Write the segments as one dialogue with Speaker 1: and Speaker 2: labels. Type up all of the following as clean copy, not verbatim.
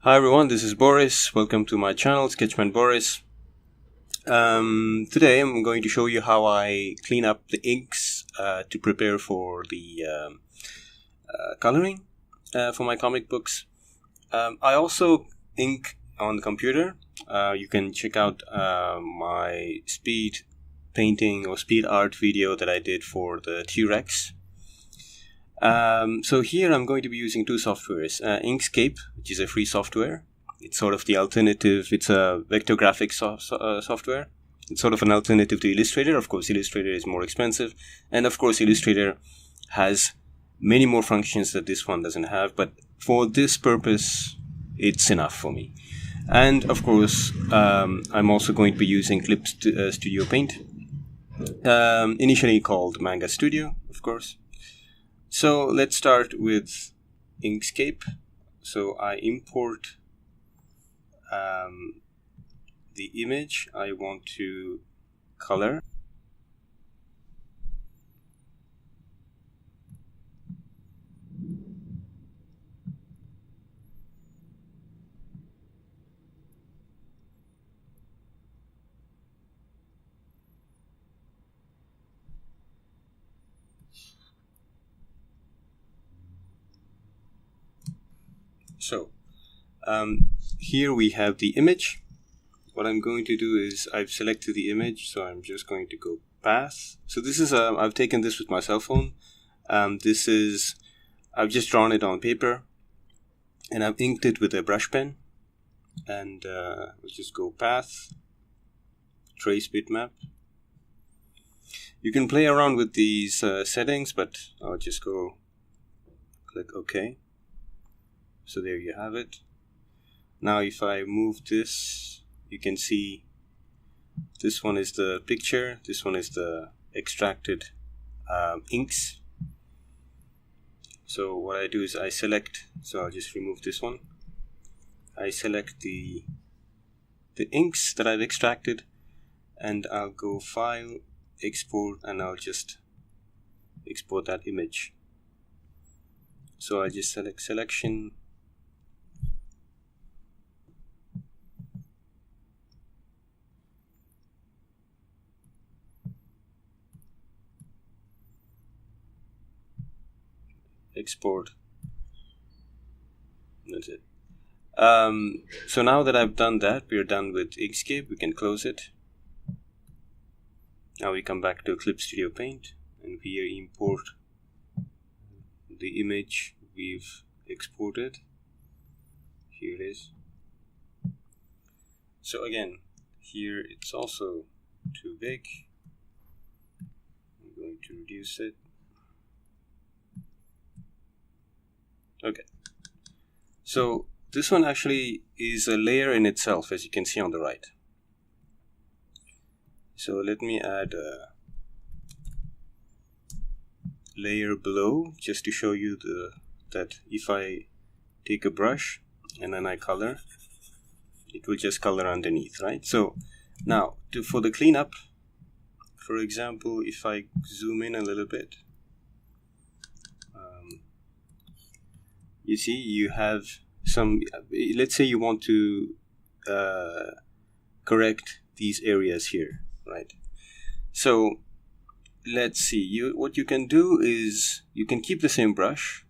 Speaker 1: Hi everyone, this is Boris. Welcome to my channel, Sketchman Boris. Today I'm going to show you how I clean up the inks to prepare for the coloring for my comic books. I also ink on the computer. You can check out my speed painting or speed art video that I did for the T-Rex. So here I'm going to be using two softwares, Inkscape, which is a free software. It's sort of the alternative. It's a vector graphics software. It's sort of an alternative to Illustrator. Of course, Illustrator is more expensive. And of course, Illustrator has many more functions that this one doesn't have. But for this purpose, it's enough for me. And of course, I'm also going to be using Clip Studio Paint, initially called Manga Studio, of course. So let's start with Inkscape. So I import the image I want to color. So here we have the image. What I'm going to do is I've selected the image, so I'm just going to go path. So this is I've taken this with my cell phone. I've just drawn it on paper, and I've inked it with a brush pen. And we'll just go path, trace bitmap. You can play around with these settings, but I'll just go click OK. So there you have it. Now if I move this, you can see this one is the picture, this one is the extracted inks. So what I do is I select, so I'll just remove this one. I select the inks that I've extracted, and I'll go File, Export, and I'll just export that image. So I just select Selection, export. That's it. So now that I've done that, we're done with Inkscape. We can close it. Now we come back to Clip Studio Paint, and we import the image we've exported. Here it is. So again, here it's also too big. I'm going to reduce it. Okay, so this one actually is a layer in itself, as you can see on the right. So let me add a layer below, just to show you that if I take a brush and then I color, it will just color underneath, right? So now for the cleanup, for example, if I zoom in a little bit, you see you have some, let's say you want to correct these areas here, right? So let's see, what you can do is you can keep the same brush,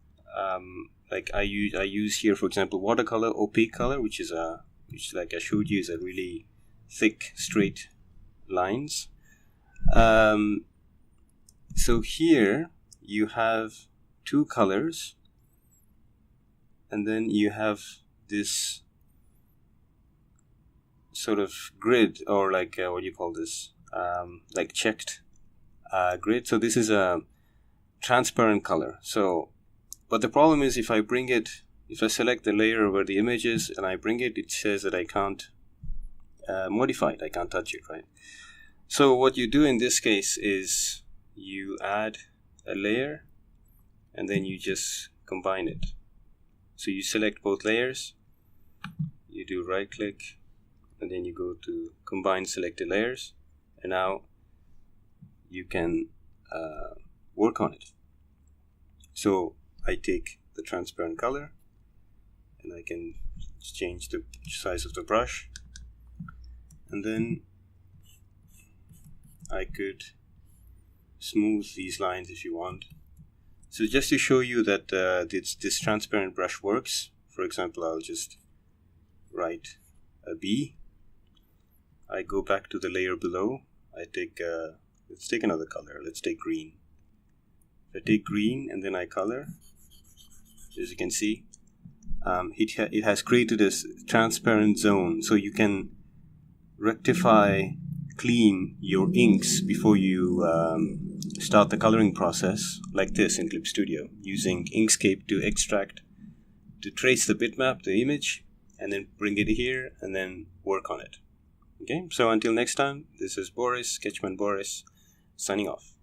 Speaker 1: like I use here, for example, watercolor, opaque color, which like I showed you is a really thick straight lines. So here you have two colors, and then you have this sort of grid, or like what do you call this, like checked grid. So this is a transparent color. So but the problem is, if I select the layer where the image is and I bring it, it says that I can't modify it, I can't touch it, right? So what you do in this case is you add a layer and then you just combine it. So you select both layers, you do right click, and then you go to combine selected layers, and now you can work on it. So I take the transparent color and I can Let's change the size of the brush, and then I could smooth these lines if you want. So just to show you that this transparent brush works, for example, I'll just write a B. I go back to the layer below. I take, let's take another color. Let's take green. If I take green and then I color, as you can see, it has created this transparent zone, so you can rectify, clean your inks before you start the coloring process, like this in Clip Studio, using Inkscape to extract, to trace the bitmap, the image, and then bring it here and then work on it. Okay, so until next time, this is Boris, Sketchman Boris, signing off.